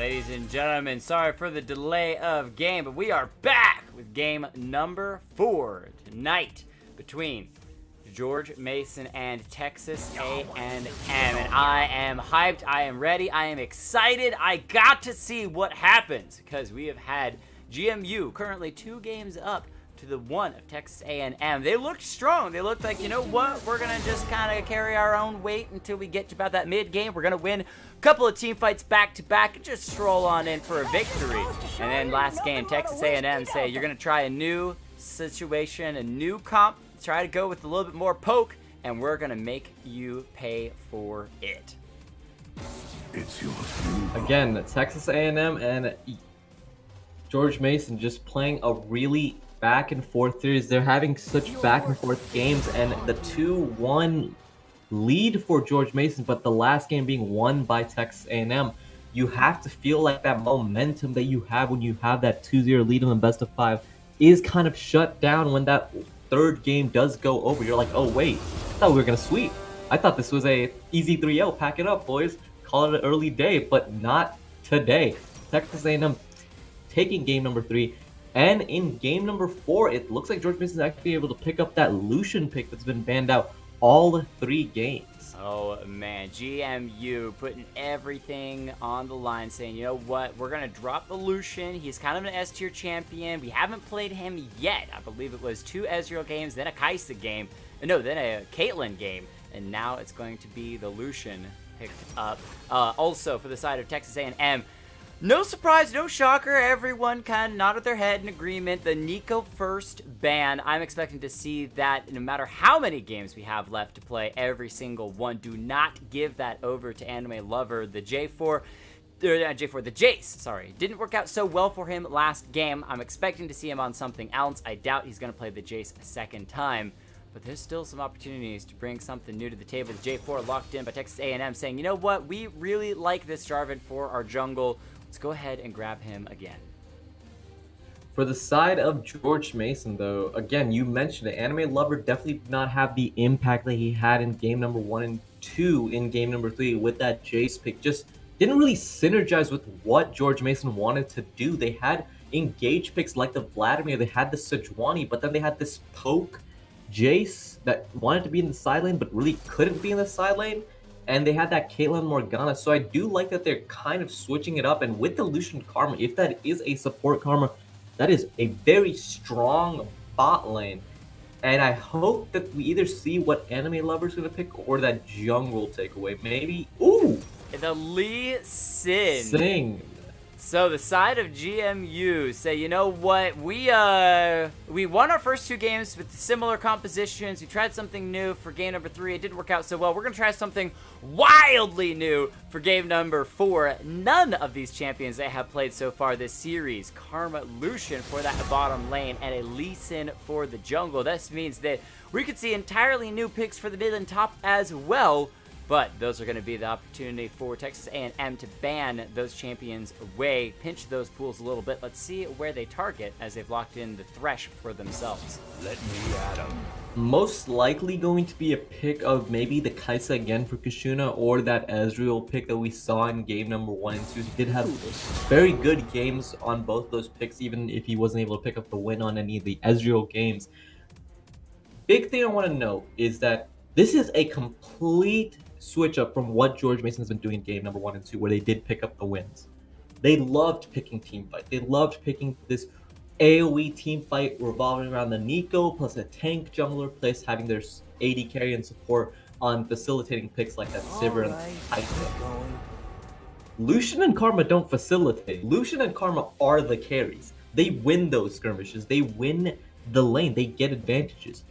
ladies and gentlemen, sorry for the delay of game, but we are back with game number 4 tonight between George Mason and Texas A&M, and I am hyped, I am ready, I am excited. I got to see what happens because we have had GMU currently 2 games up to the 1 of Texas A&M. They looked strong. They looked like, you know what, we're going to just kind of carry our own weight until we get to about that mid-game. We're going to win a couple of team fights back-to-back and just stroll on in for a victory. And then last game, Texas A&M say, you're going to try a new situation, a new comp, try to go with a little bit more poke, and we're going to make you pay for it. It's yours. Again, Texas A&M and George Mason just playing a really back and forth series. They're having such back and forth games, and the 2-1 lead for George Mason, but the last game being won by Texas A&M. You have to feel like that momentum that you have when you have that 2-0 lead in the best of 5 is kind of shut down when that third game does go over. You're like, oh wait, I thought we were gonna sweep. I thought this was a easy 3-0. Pack it up, boys. Call it an early day, but not today. Texas A&M taking game number 3. And in game number 4, it looks like George Mason is actually able to pick up that Lucian pick that's been banned out all 3 games. Oh man, GMU putting everything on the line, saying, you know what, we're going to drop the Lucian. He's kind of an S-tier champion. We haven't played him yet. I believe it was 2 Ezreal games, then a Kai'Sa game. No, then a Caitlyn game. And now it's going to be the Lucian picked up. Also, for the side of Texas A&M, no surprise, no shocker, everyone kind of nodded their head in agreement. The Nico first ban, I'm expecting to see that no matter how many games we have left to play, every single one. Do not give that over to Anime Lover. The the Jace, sorry. Didn't work out so well for him last game. I'm expecting to see him on something else. I doubt he's going to play the Jace a second time. But there's still some opportunities to bring something new to the table. The J4 locked in by Texas A&M saying, you know what, we really like this Jarvan for our jungle. Let's go ahead and grab him again. For the side of George Mason, though, again, you mentioned it. Anime Lover definitely did not have the impact that he had in game number 1 and 2 in game number 3 with that Jace pick. Just didn't really synergize with what George Mason wanted to do. They had engage picks like the Vladimir, they had the Sejuani, but then they had this poke Jace that wanted to be in the side lane but really couldn't be in the side lane. And they had that Caitlyn Morgana. So I do like that they're kind of switching it up. And with the Lucian Karma, if that is a support Karma, that is a very strong bot lane. And I hope that we either see what Anime Lover's going to pick or that jungle takeaway. Maybe. Ooh! The Lee Sin. Sing. So the side of GMU say, you know what, we won our first 2 games with similar compositions. We tried something new for game number 3. It didn't work out so well. We're going to try something wildly new for game number 4. None of these champions that have played so far this series. Karma Lucian for that bottom lane and a Lee Sin for the jungle. This means that we could see entirely new picks for the mid and top as well. But those are going to be the opportunity for Texas A&M to ban those champions away, pinch those pools a little bit. Let's see where they target as they've locked in the Thresh for themselves. Let me at 'em. Most likely going to be a pick of maybe the Kai'Sa again for Kushuna or that Ezreal pick that we saw in game number 1 and 2. He did have very good games on both those picks, even if he wasn't able to pick up the win on any of the Ezreal games. Big thing I want to know is that this is a complete switch up from what George Mason has been doing in game number 1 and 2, where they did pick up the wins. They loved picking team fight. They loved picking this AoE team fight revolving around the Nico plus a tank jungler plus having their AD carry and support on facilitating picks like that Sivir and Kai'Sa. Lucian and Karma don't facilitate. Lucian and Karma are the carries. They win those skirmishes. They win the lane. They get advantages.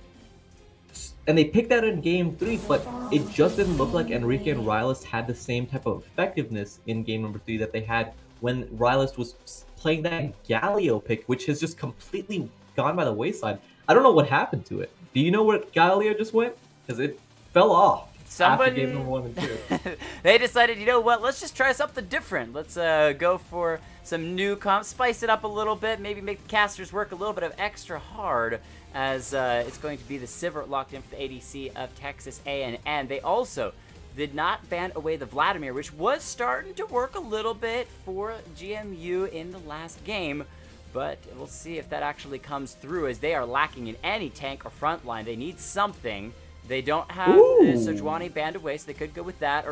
And they picked that in game 3, but it just didn't look like Enrique and Rylist had the same type of effectiveness in game number 3 that they had when Rylist was playing that Galio pick, which has just completely gone by the wayside. I don't know what happened to it. Do you know where Galio just went? Because it fell off after game number 1 and 2. They decided, you know what, let's just try something different. Let's go for some new comps, spice it up a little bit, maybe make the casters work a little bit of extra hard, as it's going to be the Sivir locked in for the ADC of Texas A&M. They also did not ban away the Vladimir, which was starting to work a little bit for GMU in the last game. But we'll see if that actually comes through, as they are lacking in any tank or front line. They need something. They don't have the Sejuani banned away, so they could go with that.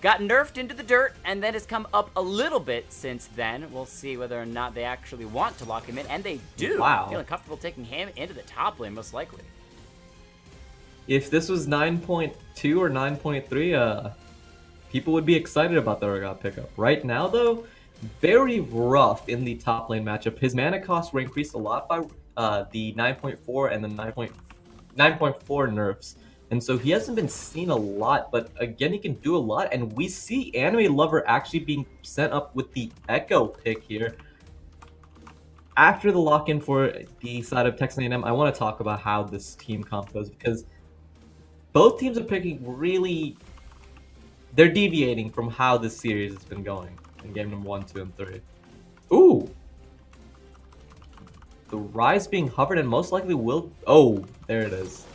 Got nerfed into the dirt, and then has come up a little bit since then. We'll see whether or not they actually want to lock him in, and they do. Wow. Feeling comfortable taking him into the top lane, most likely. If this was 9.2 or 9.3, people would be excited about the Urgot pickup. Right now, though, very rough in the top lane matchup. His mana costs were increased a lot by the 9.4 and the 9.4 nerfs. And so he hasn't been seen a lot, but again, he can do a lot. And we see Anime Lover actually being sent up with the Echo pick here. After the lock-in for the side of Texas A&M, I want to talk about how this team comp goes, because both teams are picking really... They're deviating from how this series has been going in game number 1, 2, and 3. Ooh! The Rise being hovered and most likely will... Oh, there it is.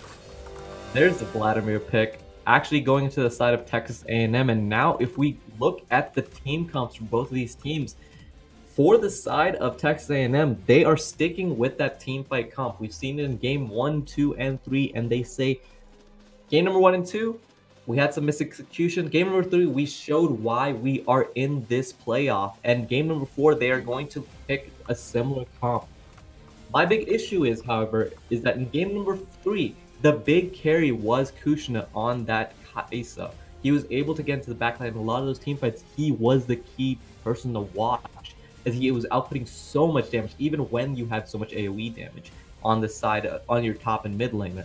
There's the Vladimir pick, actually going into the side of Texas A&M. And now if we look at the team comps for both of these teams, for the side of Texas A&M, they are sticking with that team fight comp. We've seen it in game 1, 2, and 3, and they say game number 1 and 2, we had some misexecution. Game number 3, we showed why we are in this playoff. And game number 4, they are going to pick a similar comp. My big issue is, however, is that in game number 3, the big carry was Kushna on that Kai'Sa. He was able to get into the backline in a lot of those team fights. He was the key person to watch, as he was outputting so much damage, even when you had so much AoE damage on the side, on your top and mid lane.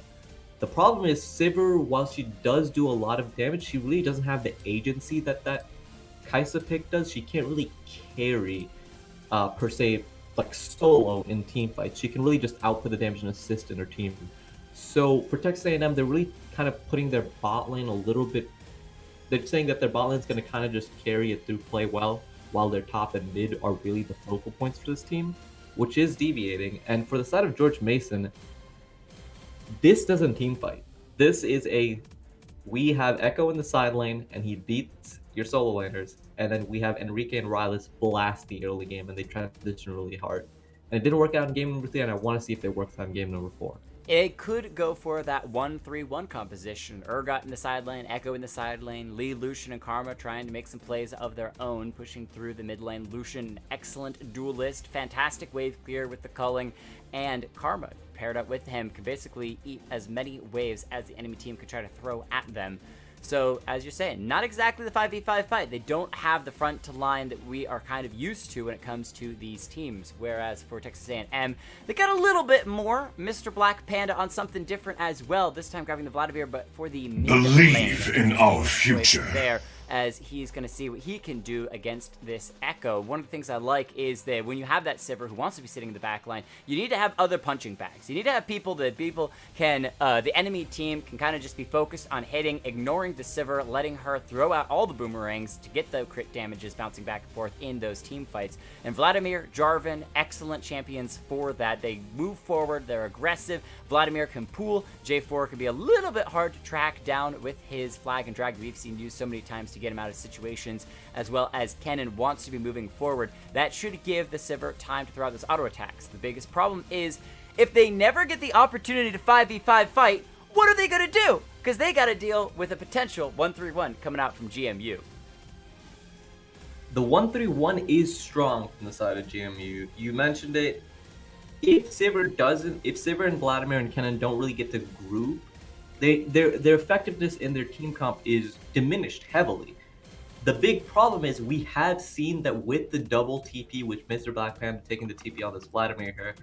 The problem is Sivir, while she does do a lot of damage, she really doesn't have the agency that Kai'Sa pick does. She can't really carry, per se, like solo in team fights. She can really just output the damage and assist in her team. So for Texas A&M, they're really kind of putting their bot lane a little bit... They're saying that their bot lane is going to kind of just carry it through play well, while their top and mid are really the focal points for this team, which is deviating. And for the side of George Mason, this doesn't team fight. This is we have Echo in the side lane, and he beats your solo laners, and then we have Enrique and Rylas blast the early game, and they transition really hard. And it didn't work out in game number 3, and I want to see if it works out in game number 4. It could go for that 1-3-1 composition. Urgot in the side lane, Echo in the side lane, Lee, Lucian, and Karma trying to make some plays of their own, pushing through the mid lane. Lucian, an excellent duelist, fantastic wave clear with the culling, and Karma, paired up with him, can basically eat as many waves as the enemy team could try to throw at them. So, as you're saying, not exactly the 5v5 fight. They don't have the front to line that we are kind of used to when it comes to these teams. Whereas for Texas A&M, they got a little bit more. Mr. Black Panda on something different as well. This time grabbing the Vladimir, but for the mid Believe lane. in our future. There, as he's going to see what he can do against this Echo. One of the things I like is that when you have that Sivir who wants to be sitting in the back line, you need to have other punching bags. You need to have people that can, the enemy team can kind of just be focused on hitting, ignoring the Sivir, letting her throw out all the boomerangs to get the crit damages bouncing back and forth in those team fights. And Vladimir, Jarvan, excellent champions for that. They move forward, they're aggressive. Vladimir can pool. J4 can be a little bit hard to track down with his flag and drag we've seen used so many times to get him out of situations, as well as Kennen wants to be moving forward. That should give the Sivir time to throw out those auto attacks. The biggest problem is if they never get the opportunity to 5v5 fight, what are they going to do? Because they got to deal with a potential 1-3-1 coming out from GMU. The 1-3-1 is strong from the side of GMU. You mentioned it. If Sivir and Vladimir and Kennen don't really get to group, their effectiveness in their team comp is diminished heavily. The big problem is we have seen that with the double TP, which Mr. Black Panda taking the TP on this Vladimir here,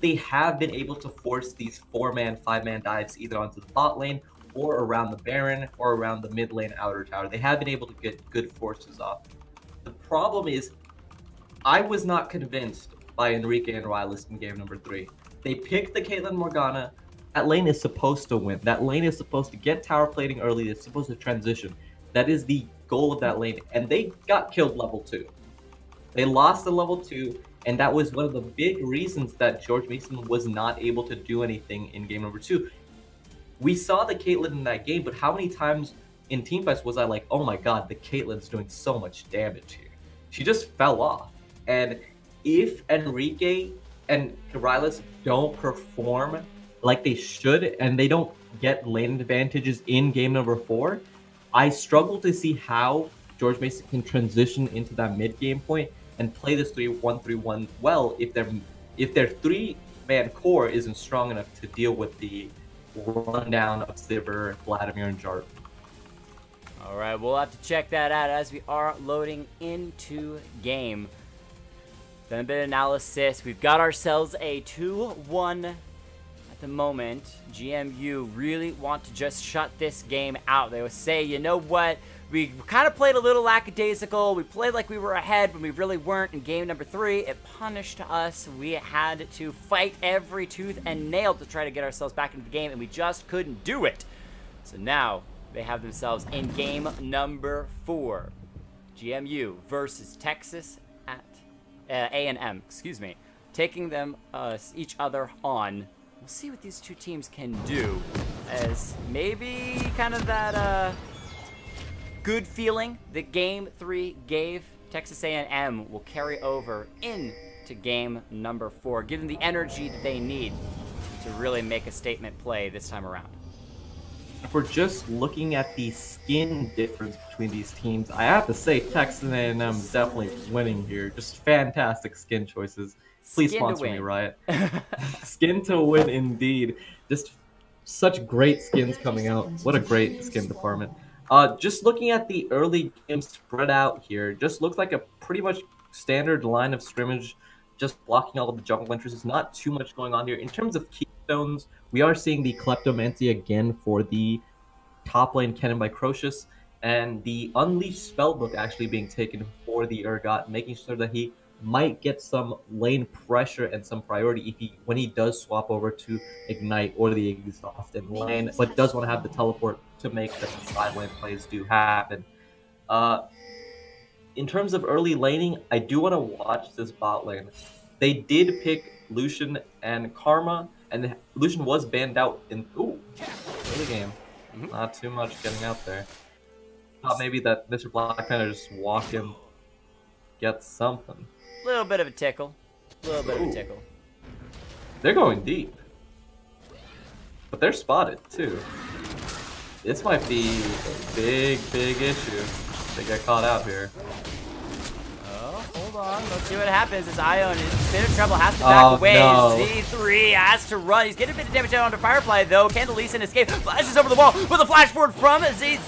they have been able to force these 4-man, 5-man dives either onto the bot lane or around the Baron or around the mid lane outer tower. They have been able to get good forces off. The problem is, I was not convinced by Enrique and Rylis in game number 3. They picked the Caitlyn Morgana. That lane is supposed to win. That lane is supposed to get tower plating early. It's supposed to transition. That is the goal of that lane. And they got killed level 2. They lost the level 2, and that was one of the big reasons that George Mason was not able to do anything in game number 2. We saw the Caitlyn in that game, but how many times in teamfights was I like, oh my god, the Caitlyn's doing so much damage here. She just fell off. And if Enrique and Kyrillus don't perform like they should, and they don't get lane advantages in game number 4, I struggle to see how George Mason can transition into that mid game point and play this 3-1-3-1 well if their 3-man core isn't strong enough to deal with the rundown of Sivir, Vladimir, and Jart. All right, we'll have to check that out as we are loading into game. Done a bit of analysis. We've got ourselves a 2-1 at the moment. GMU really want to just shut this game out. They would say, you know what? We kind of played a little lackadaisical. We played like we were ahead when we really weren't. In game number 3, it punished us. We had to fight every tooth and nail to try to get ourselves back into the game, and we just couldn't do it. So now they have themselves in game number 4. GMU versus Texas at A&M, excuse me, taking them each other on. We'll see what these two teams can do, as maybe kind of that good feeling that game 3 gave Texas A&M will carry over into game number 4, give them the energy that they need to really make a statement play this time around. If we're just looking at the skin difference between these teams, I have to say Texas A&M is definitely winning here. Just fantastic skin choices. Please Skin sponsor to me, win. Riot. Skin to win indeed. Just such great skins coming out. What a great skin department. Just looking at the early game spread out here, just looks like a pretty much standard line of scrimmage, just blocking all of the jungle entrances. Not too much going on here. In terms of keystones, we are seeing the Kleptomancy again for the top lane Cannon by Crocius, and the Unleashed Spellbook actually being taken for the Urgot, making sure that he might get some lane pressure and some priority when he does swap over to Ignite or the Exhaust in lane, but does want to have the teleport to make the side lane plays do happen. In terms of early laning, I do want to watch this bot lane. They did pick Lucian and Karma, and Lucian was banned out in early game. Not too much getting out there. Thought maybe that Mr. Black kind of just walk in, get something. A little bit of a tickle. A little bit of a tickle. They're going deep. But they're spotted, too. This might be a big, big issue. They get caught out here. Oh, hold on. Let's see what happens as Ion is in a bit of trouble. Has to back away. No. Z3 has to run. He's getting a bit of damage out onto Firefly, though. Candelisan escape. Flashes over the wall with a flash forward from Z.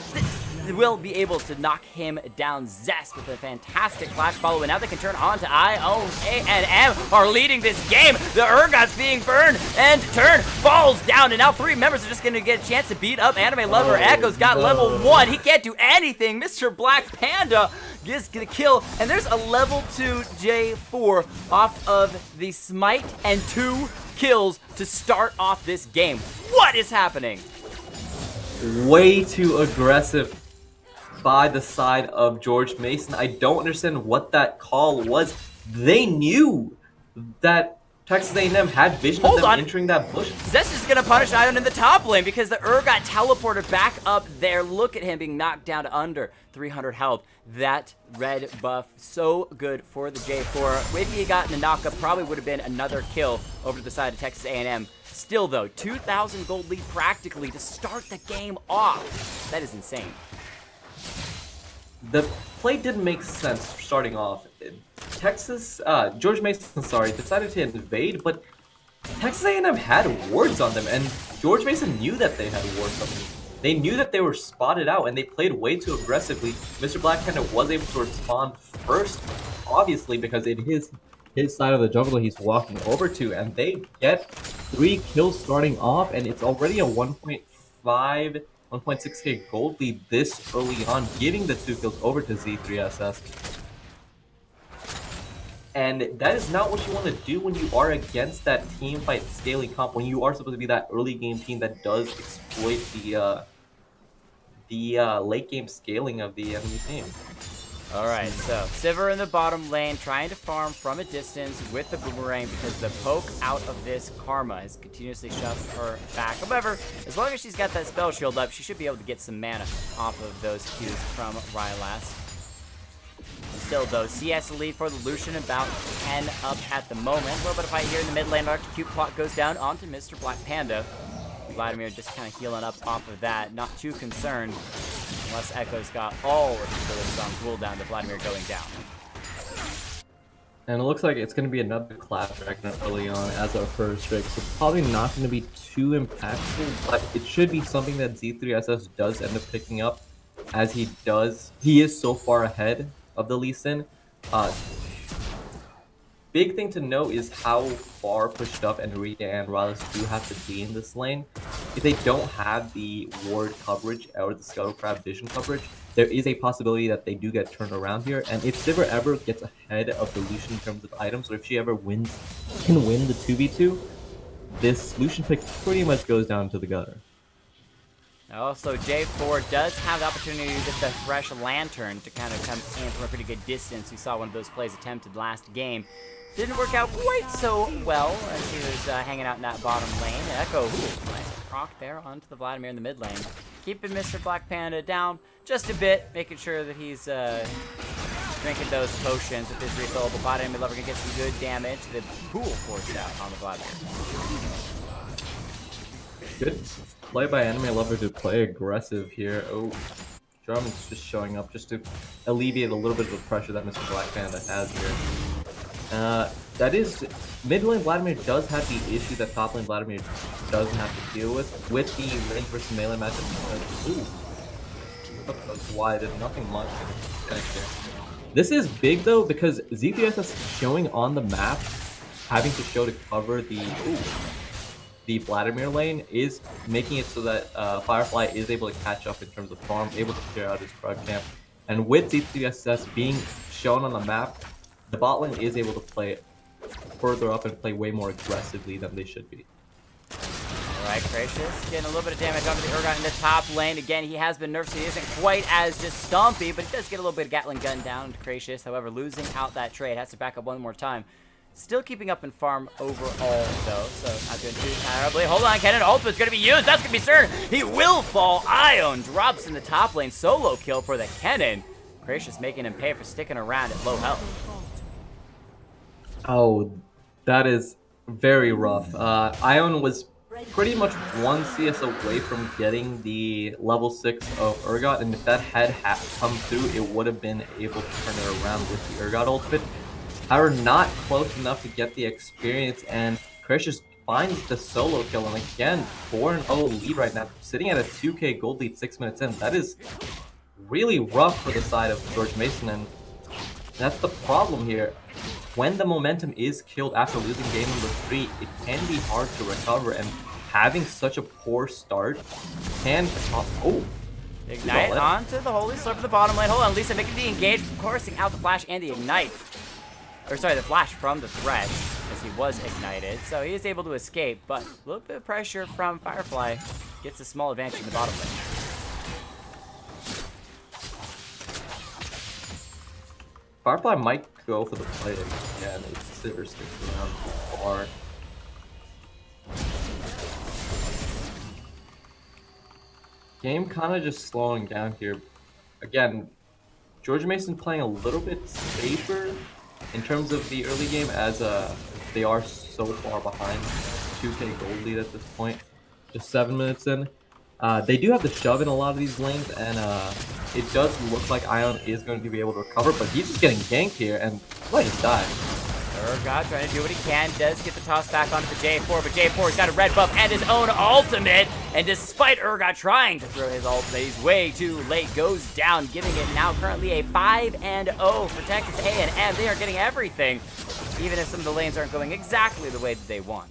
Will be able to knock him down. Zest with a fantastic flash follow, and now they can turn on to Ion. A&M are leading this game. The Urgot's being burned, and turn falls down, and now 3 members are just going to get a chance to beat up Anime Lover. Echo's got level 1. He can't do anything. Mr. Black Panda gets the kill, and there's a level 2 J4 off of the Smite and 2 kills to start off this game. What is happening? Way too aggressive by the side of George Mason. I don't understand what that call was. They knew that Texas A&M had vision of them entering that bush. Zest is gonna punish Ion in the top lane because the Urgot teleported back up there. Look at him being knocked down to under 300 health. That red buff, so good for the J4. If he had gotten the knockup, probably would have been another kill over to the side of Texas A&M. Still though, 2,000 gold lead practically to start the game off. That is insane. The play didn't make sense starting off. George Mason, decided to invade, but Texas A&M had wards on them, and George Mason knew that they had wards on them. They knew that they were spotted out, and they played way too aggressively. Mr. Black kind of was able to respond first, obviously, because it is his side of the jungle he's walking over to, and they get 3 kills starting off, and it's already a 1.6k gold lead this early on, giving the 2 kills over to Z3SS. And that is not what you want to do when you are against that team fight scaling comp, when you are supposed to be that early game team that does exploit the late game scaling of the enemy team. Alright, so Sivir in the bottom lane trying to farm from a distance with the boomerang because the poke out of this Karma has continuously shoved her back. However, as long as she's got that spell shield up, she should be able to get some mana off of those Qs from Rylas. Still though, CS lead for the Lucian, about 10 up at the moment. A little bit of fight here in the mid lane. Electrocute clock goes down onto Mr. Black Panda. Vladimir just kind of healing up off of that, not too concerned. Unless Echo's got all of his abilities on cooldown to Vladimir going down. And it looks like it's going to be another Clash Dragon early on as our first pick, so probably not going to be too impactful, but it should be something that Z3SS does end up picking up, as he is so far ahead of the Lee Sin. Big thing to note is how far pushed up Enrique and Rylas do have to be in this lane. If they don't have the ward coverage or the Scuttle Crab vision coverage, there is a possibility that they do get turned around here. And if Sivir ever gets ahead of the Lucian in terms of items, or if she ever can win the 2v2, this Lucian pick pretty much goes down to the gutter. Also, J4 does have the opportunity to get the Fresh Lantern to kind of come in from a pretty good distance. We saw one of those plays attempted last game. Didn't work out quite so well as he was hanging out in that bottom lane. Echo, nice proc there onto the Vladimir in the mid lane. Keeping Mr. Black Panda down just a bit, making sure that he's drinking those potions with his refillable bot. Enemy lover can get some good damage. The pool forced out on the Vladimir. Good play by enemy lover to play aggressive here. Oh, Drummond's just showing up just to alleviate a little bit of the pressure that Mr. Black Panda has here. That is, mid lane Vladimir does have the issue that top lane Vladimir doesn't have to deal with the range versus melee matchup. Ooh, that was wide and nothing much. This is big though because Z3SS is showing on the map, having to show to cover the Vladimir lane is making it so that Firefly is able to catch up in terms of farm, able to clear out his frog camp, and with Z3SS being shown on the map, the bot lane is able to play further up and play way more aggressively than they should be. Alright, Gracious getting a little bit of damage onto the Urgot in the top lane. Again, he has been nerfed, so he isn't quite as just stompy, but he does get a little bit of Gatling gun down to Gracious. However, losing out that trade, has to back up one more time. Still keeping up in farm overall, though, so not doing too terribly. Hold on, Kennen, ultimate's gonna be used. That's gonna be certain. He will fall. Ion drops in the top lane. Solo kill for the Kennen. Gracious making him pay for sticking around at low health. Oh, that is very rough. Ion was pretty much one CS away from getting the level 6 of Urgot, and if that had come through, it would have been able to turn it around with the Urgot ultimate. However, not close enough to get the experience, and Gracious finds the solo kill, and again, 4-0 lead right now, sitting at a 2k gold lead 6 minutes in. That is really rough for the side of George Mason, and that's the problem here. When the momentum is killed after losing game number 3, it can be hard to recover, and having such a poor start can... Oh! Ignite onto the Holy Slurp of the bottom lane. Hold on, Lisa making the engage, forcing out the flash and the ignite. Or sorry, the flash from the Thresh, as he was ignited. So he is able to escape, but a little bit of pressure from Firefly gets a small advantage in the bottom lane. Firefly might go for the play again. It's Sivir sticks around too far. Game kind of just slowing down here. Again, George Mason playing a little bit safer in terms of the early game, as they are so far behind. 2k gold lead at this point, just 7 minutes in. They do have the shove in a lot of these lanes, and it does look like Ion is going to be able to recover, but he's just getting ganked here, and might just die. Urgot trying to do what he can, does get the toss back onto the J4, but J4's got a red buff and his own ultimate, and despite Urgot trying to throw his ultimate, he's way too late, goes down, giving it now currently a 5-0 for Texas A&M. They are getting everything, even if some of the lanes aren't going exactly the way that they want.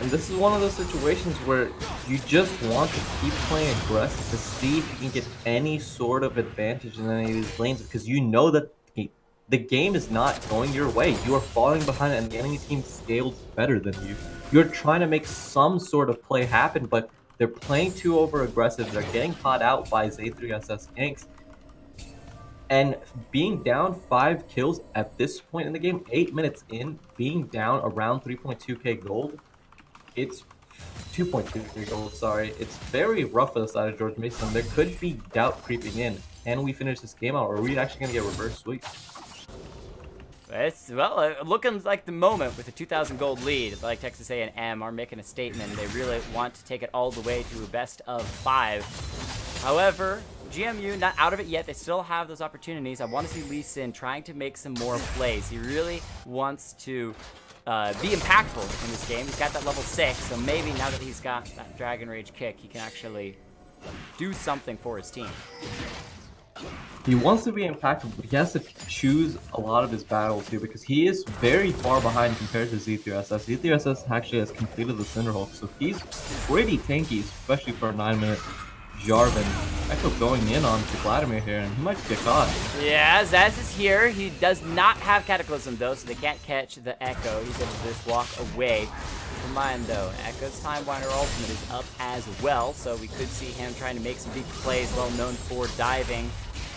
And this is one of those situations where you just want to keep playing aggressive to see if you can get any sort of advantage in any of these lanes, because you know that the game is not going your way. You are falling behind and the enemy team scaled better than you. You're trying to make some sort of play happen, but they're playing too over aggressive. They're getting caught out by Z3SS ganks. And being down 5 kills at this point in the game, 8 minutes in, being down around 3.2k gold, it's 2.23 gold, sorry. It's very rough for the side of George Mason. There could be doubt creeping in. Can we finish this game out, or are we actually going to get reverse sweep? It's, well, looking like the moment with a 2,000 gold lead. Like Texas A&M are making a statement. They really want to take it all the way to a best of 5. However, GMU not out of it yet. They still have those opportunities. I want to see Lee Sin trying to make some more plays. He really wants to be impactful in this game. He's got that level 6, so maybe now that he's got that Dragon Rage kick, he can actually do something for his team. He wants to be impactful, but he has to choose a lot of his battles too, because he is very far behind compared to Z3SS. Z3SS actually has completed the Cinderhulk, so he's pretty tanky, especially for a 9-minute Jarvan. Echo going in on to Vladimir here, and he might get caught. Yeah, Zaz is here. He does not have Cataclysm, though, so they can't catch the Echo. He's able to just walk away. Never mind, though. Echo's Time Winder ultimate is up as well, so we could see him trying to make some big plays, well known for diving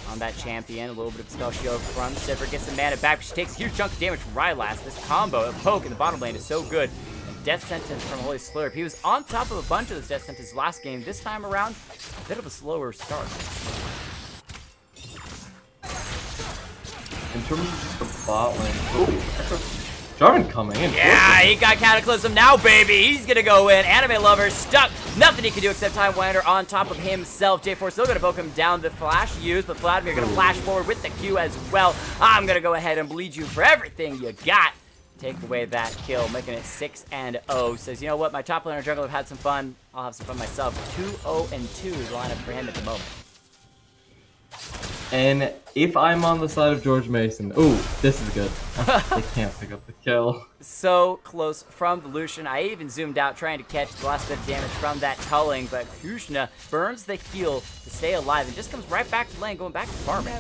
on that champion. A little bit of spell shield from Sivir. Gets the mana back, but she takes a huge chunk of damage from Rylas. This combo of poke in the bottom lane is so good. And Death Sentence from Holy Slurp. He was on top of a bunch of those Death Sentences last game. This time around, a bit of a slower start. In terms of just the bot lane, ooh, Jarvan coming in. Yeah, he got Cataclysm now, baby. He's gonna go in. Anime Lover stuck. Nothing he can do except Time Winder on top of himself. J4 still gonna poke him down. The flash used, but Vladimir gonna flash forward with the Q as well. I'm gonna go ahead and bleed you for everything you got. Take away that kill, making it 6-0. Says, you know what, my top laner jungle have had some fun. I'll have some fun myself. 2-0-2 is the lineup for him at the moment. And if I'm on the side of George Mason, ooh, this is good. They can't pick up the kill. So close from the Lucian. I even zoomed out trying to catch the last bit of damage from that culling, but Kushna burns the heal to stay alive and just comes right back to lane, going back to farming.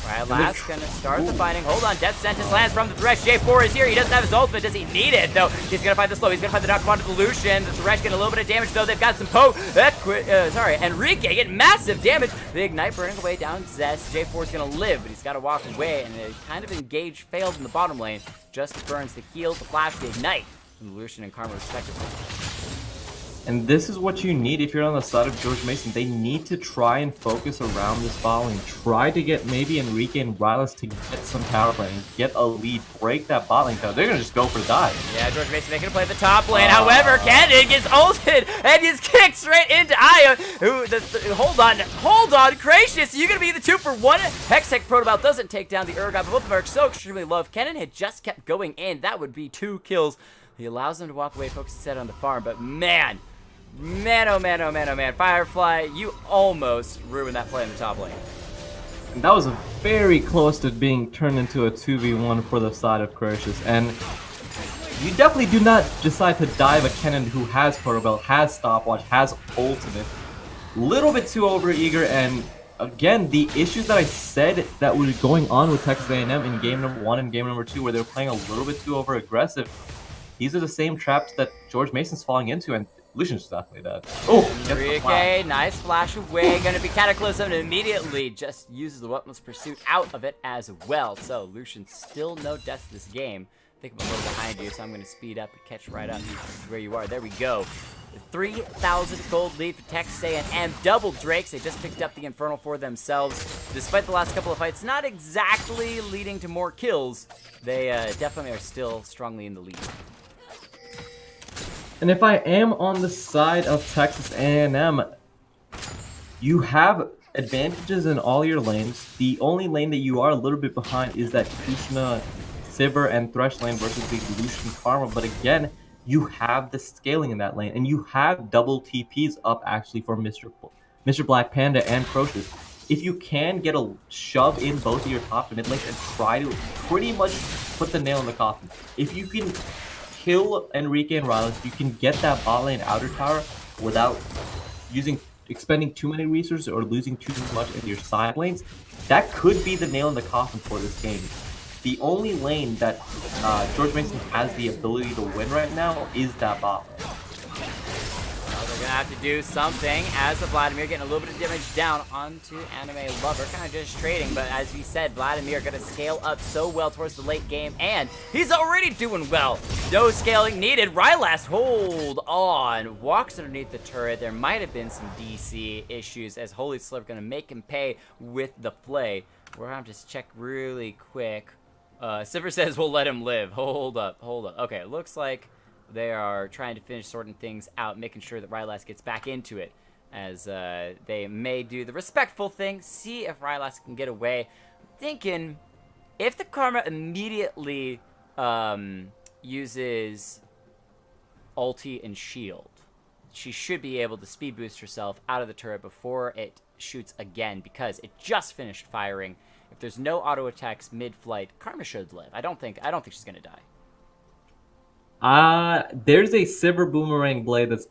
Right, last gonna start the fighting. Hold on, Death Sentence lands from the Thresh. J4 is here. He doesn't have his ultimate. Does he need it, though? He's gonna find the slow. He's gonna find the knock onto the Lucian. The Thresh getting a little bit of damage, though. They've got some poke. Sorry, Enrique getting massive damage. The Ignite burning away down Zest. J4's gonna live, but he's gotta walk away, and they kind of engage failed in the bottom lane. Just burns the heal, the flash, the Ignite from the Lucian and Karma, respectively. And this is what you need if you're on the side of George Mason. They need to try and focus around this bot lane. Try to get maybe Enrique and Rylas to get some tower play and get a lead, break that bot lane down. They're going to just go for the dive. Yeah, George Mason making a play at the top lane. However, Cannon gets ulted and gets kicked straight into Aya. Hold on, Gracious, you're going to be the 2-for-1. Hextech Protobal doesn't take down the Urgot, but both of them are so extremely low. If Cannon had just kept going in, that would be 2 kills. He allows them to walk away, focus instead on the farm, but man, oh man, Firefly, you almost ruined that play in the top lane. And that was very close to being turned into a 2v1 for the side of Croatius. And you definitely do not decide to dive a Kennen who has Protobell, has Stopwatch, has Ultimate. Little bit too overeager, and again, the issues that I said that were going on with Texas A&M in game number 1 and game number 2, where they were playing a little bit too over-aggressive, these are the same traps that George Mason's falling into, and Lucian's definitely dead. Oh, Enrique, nice flash away. Gonna be Cataclysm and immediately just uses the Weaponless Pursuit out of it as well. So Lucian still no death this game. I think I'm a little behind you, so I'm gonna speed up and catch right up where you are. There we go. 3,000 gold lead for Texas A&M. Double Drakes. They just picked up the Infernal for themselves. Despite the last couple of fights not exactly leading to more kills, they definitely are still strongly in the lead. And if I am on the side of Texas A&M, you have advantages in all your lanes. The only lane that you are a little bit behind is that Kushna, Sivir, and Thresh lane versus the Lucian Karma. But again, you have the scaling in that lane, and you have double TPs up actually for Mr. Black Panda and Crocius. If you can get a shove in both of your top and mid lanes and try to pretty much put the nail in the coffin. If you can kill Enrique and Rylas, you can get that bot lane outer tower without expending too many resources or losing too much in your side lanes. That could be the nail in the coffin for this game. The only lane that George Mason has the ability to win right now is that bot lane. Well, they're gonna have to do something as the Vladimir getting a little bit of damage down onto Anime Lover. Kind of just trading, but as we said, Vladimir going to scale up so well towards the late game, and he's already doing well. No scaling needed. Rylast, hold on. Walks underneath the turret. There might have been some DC issues as Holy Slurp going to make him pay with the flay. We're going to just check really quick. Sivir says we'll let him live. Hold up. Okay, it looks like they are trying to finish sorting things out, making sure that Rylast gets back into it, as they may do the respectful thing, see if Rylast can get away. Thinking, if the Karma immediately uses ulti and shield, she should be able to speed boost herself out of the turret before it shoots again, because it just finished firing. If there's no auto attacks mid-flight, Karma should live. I don't think she's gonna die. There's a Sivir boomerang blade that's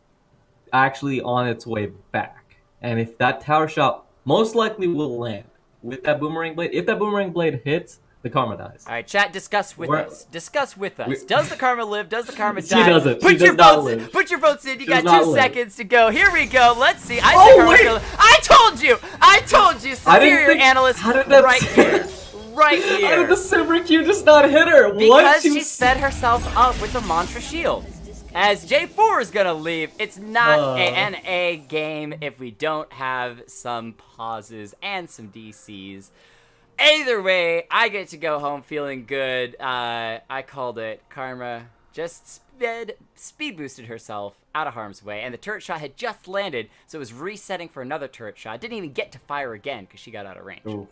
actually on its way back, and if that tower shot most likely will land with that boomerang blade. If that boomerang blade hits, the Karma dies. All right, chat, discuss with us. Discuss with us. Does the Karma live? Does the Karma die? She doesn't. Put your votes in. Put your votes in. You got 2 seconds to go. Here we go. Let's see. I told you. Superior analyst right here. Right here. How did the Sivir Q just not hit her? Because she set herself up with the Mantra Shield. As J4 is going to leave, it's not an A game if we don't have some pauses and some DCs. Either way, I get to go home feeling good. I called it. Karma just speed boosted herself out of harm's way, and the turret shot had just landed, so it was resetting for another turret shot. Didn't even get to fire again because she got out of range. Ooh.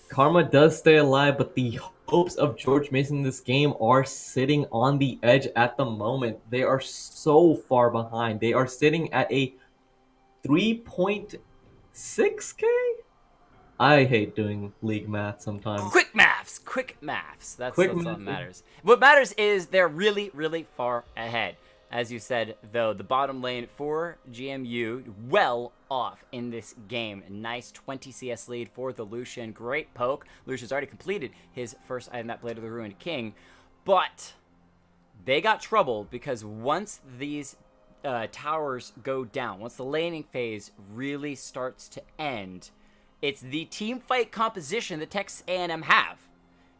Karma does stay alive, but the hopes of George Mason in this game are sitting on the edge at the moment. They are so far behind. They are sitting at a 3.6K? I hate doing league math sometimes. Quick maths. That's what matters. What matters is they're really, really far ahead. As you said, though, the bottom lane for GMU well off in this game. Nice 20 CS lead for the Lucian. Great poke. Lucian's already completed his first item, that Blade of the Ruined King. But they got trouble because once these towers go down, once the laning phase really starts to end, it's the team fight composition that Texas A&M have.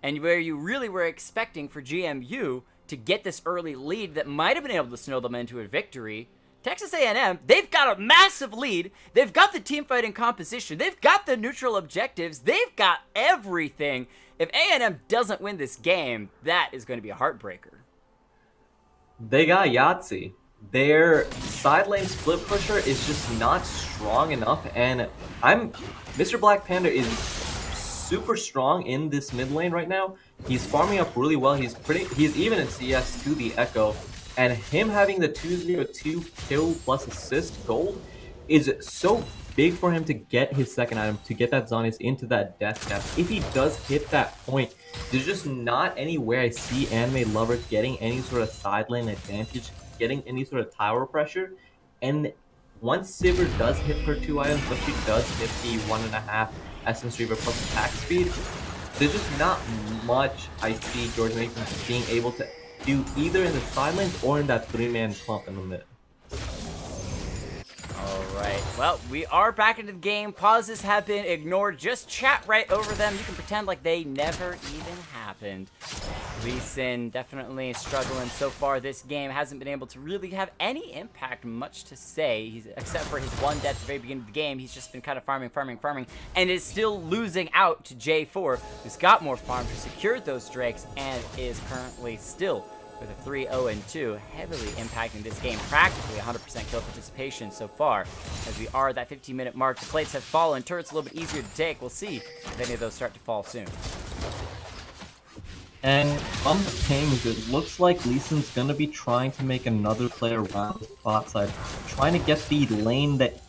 And where you really were expecting for GMU to get this early lead that might have been able to snow them into a victory, Texas A&M, they've got a massive lead. They've got the team fighting composition. They've got the neutral objectives. They've got everything. If A&M doesn't win this game, that is going to be a heartbreaker. They got Yahtzee. Their side lane split pusher is just not strong enough, and Mr. Black Panda is super strong in this mid lane right now. He's farming up really well. He's even in CS to the Echo, and him having the 202 kill plus assist gold is so big for him to get his second item, to get that Zonius into that death cap. If he does hit that point, there's just not any way I see Anime Lover getting any sort of side lane advantage, getting any sort of tower pressure. And once Sivir does hit her 2 items, but she does hit the 1.5 Essence Reaver plus attack speed, there's just not much I see George Mason being able to do either in the side lanes or in that 3-man clump in the mid. Alright, well, we are back into the game. Pauses have been ignored. Just chat right over them. You can pretend like they never even happened. Lee Sin definitely struggling so far this game. Hasn't been able to really have any impact, much to say. Except for his one death at the very beginning of the game. He's just been kind of farming, and is still losing out to J4, who's got more farm, who secured those Drakes, and is currently still with a 3-0-2, heavily impacting this game. Practically 100% kill participation so far. As we are at that 15-minute mark, the plates have fallen. Turret's a little bit easier to take. We'll see if any of those start to fall soon. And on the pings, it looks like Lee Sin's gonna be trying to make another play around the spot side, trying to get the lane that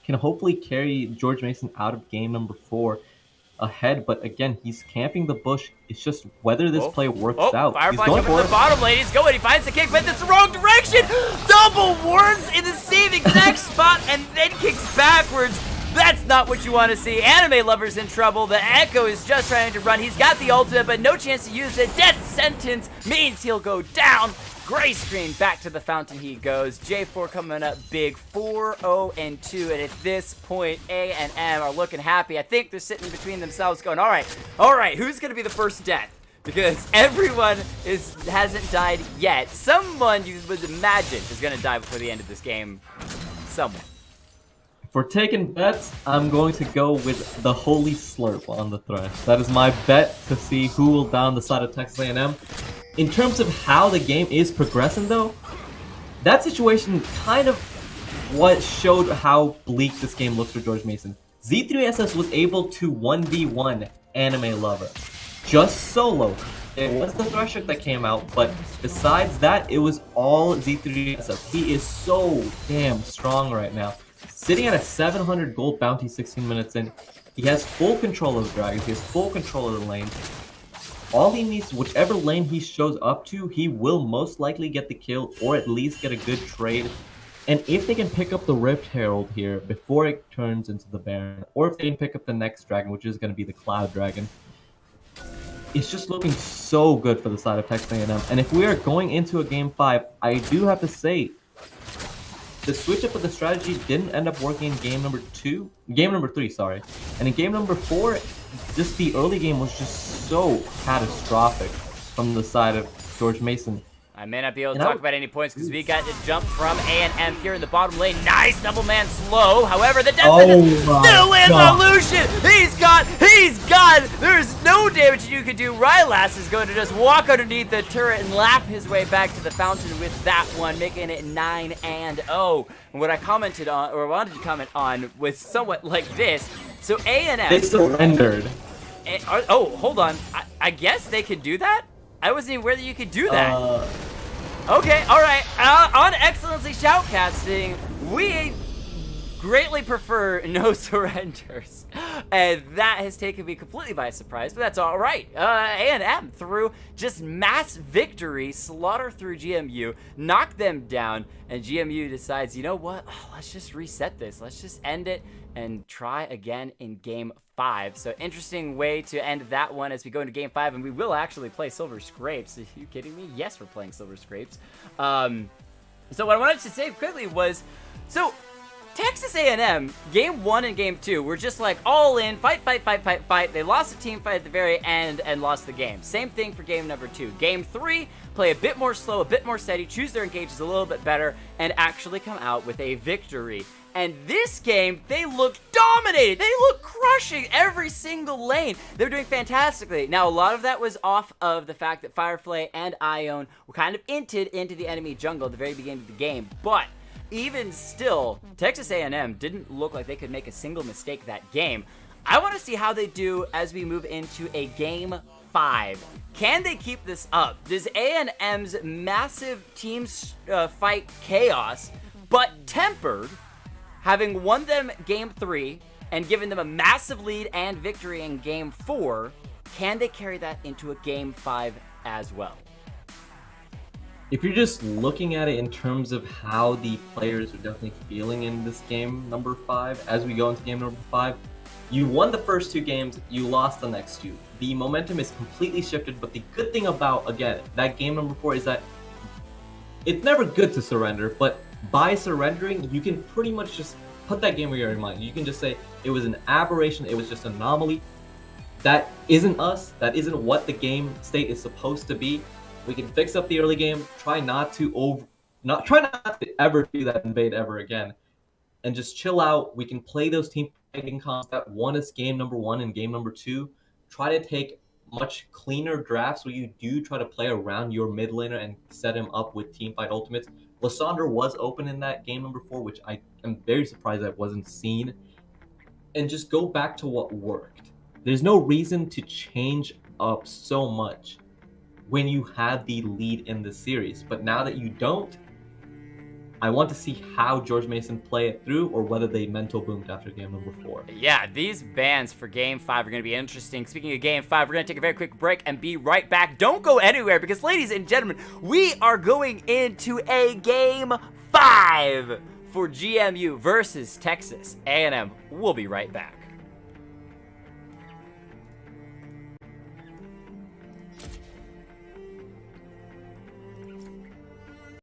can hopefully carry George Mason out of game number 4 ahead. But again, he's camping the bush. It's just whether this play works out. Firefly coming to the bottom lane. He's going. He finds the kick, but it's the wrong direction. Double wards in the same exact spot, and then kicks backwards. That's not what you want to see. Anime Lover's in trouble. The Echo is just trying to run. He's got the ultimate, but no chance to use it. Death sentence means he'll go down. Gray screen, back to the fountain he goes. J4 coming up big, 4-0-2, and at this point, A and M are looking happy. I think they're sitting between themselves going, all right, who's going to be the first death? Because everyone hasn't died yet. Someone you would imagine is going to die before the end of this game. Someone. For taking bets, I'm going to go with the Holy Slurp on the Thresh. That is my bet to see who will down the side of Texas A&M. In terms of how the game is progressing, though, that situation kind of what showed how bleak this game looks for George Mason. Z3SS was able to 1v1 Anime Lover. Just solo. It was the Thresher that came out, but besides that, it was all Z3SS. He is so damn strong right now. Sitting at a 700 gold bounty 16 minutes in, he has full control of the dragons, he has full control of the lane. All he needs, whichever lane he shows up to, he will most likely get the kill or at least get a good trade. And if they can pick up the Rift Herald here before it turns into the Baron, or if they can pick up the next dragon, which is going to be the Cloud Dragon, it's just looking so good for the side of Texas A&M. And if we are going into a Game 5, I do have to say, the switch up of the strategy didn't end up working in game number 3, sorry. And in game number 4, just the early game was just so catastrophic from the side of George Mason. I may not be able to talk about any points because we got to jump from A&M here in the bottom lane. Nice double man slow. However, the death sentence still lands on Lucian. He's got. There's no damage you could do. Rylas is going to just walk underneath the turret and lap his way back to the fountain with that one, making it 9-0. And what I commented on, or wanted to comment on, was somewhat like this. So A&M. They surrendered. Oh, hold on. I guess they could do that? I wasn't even aware that you could do that. Okay, alright. On XLNC Shoutcasting, we greatly prefer no surrenders. And that has taken me completely by surprise, but that's alright. A&M through just mass victory, slaughter through GMU, knock them down, and GMU decides, you know what? Oh, let's just reset this. Let's just end it and try again in Game 5. So interesting way to end that one as we go into Game 5, and we will actually play Silver Scrapes. Are you kidding me? Yes, we're playing Silver Scrapes. So what I wanted to say quickly was, so Texas A&M, Game 1 and Game 2 were just like all in, fight. They lost the team fight at the very end and lost the game. Same thing for Game number 2. Game 3, play a bit more slow, a bit more steady, choose their engages a little bit better, and actually come out with a victory. And this game, they look dominated. They look crushing every single lane. They're doing fantastically. Now, a lot of that was off of the fact that Firefly and Ione were kind of inted into the enemy jungle at the very beginning of the game. But even still, Texas A&M didn't look like they could make a single mistake that game. I want to see how they do as we move into a Game 5. Can they keep this up? Does A&M's massive team fight chaos, but tempered, having won them Game 3 and given them a massive lead and victory in Game 4, can they carry that into a Game 5 as well? If you're just looking at it in terms of how the players are definitely feeling in this game number 5, as we go into game number 5, you won the first 2 games, you lost the next 2. The momentum is completely shifted, but the good thing about, again, that game number 4 is that it's never good to surrender, but by surrendering, you can pretty much just put that game in your mind. You can just say, it was an aberration, it was just an anomaly. That isn't us, that isn't what the game state is supposed to be. We can fix up the early game, try not to ever do that invade ever again, and just chill out. We can play those team fighting comps that won us game number 1 and game number 2. Try to take much cleaner drafts where you do try to play around your mid laner and set him up with team fight ultimates. Lysandre was open in that game number 4, which I am very surprised that wasn't seen. And just go back to what worked. There's no reason to change up so much when you have the lead in the series. But now that you don't, I want to see how George Mason play it through, or whether they mental boomed after game number 4. Yeah, these bans for Game 5 are going to be interesting. Speaking of Game 5, we're going to take a very quick break and be right back. Don't go anywhere, because ladies and gentlemen, we are going into a Game 5 for GMU versus Texas A&M. We'll be right back.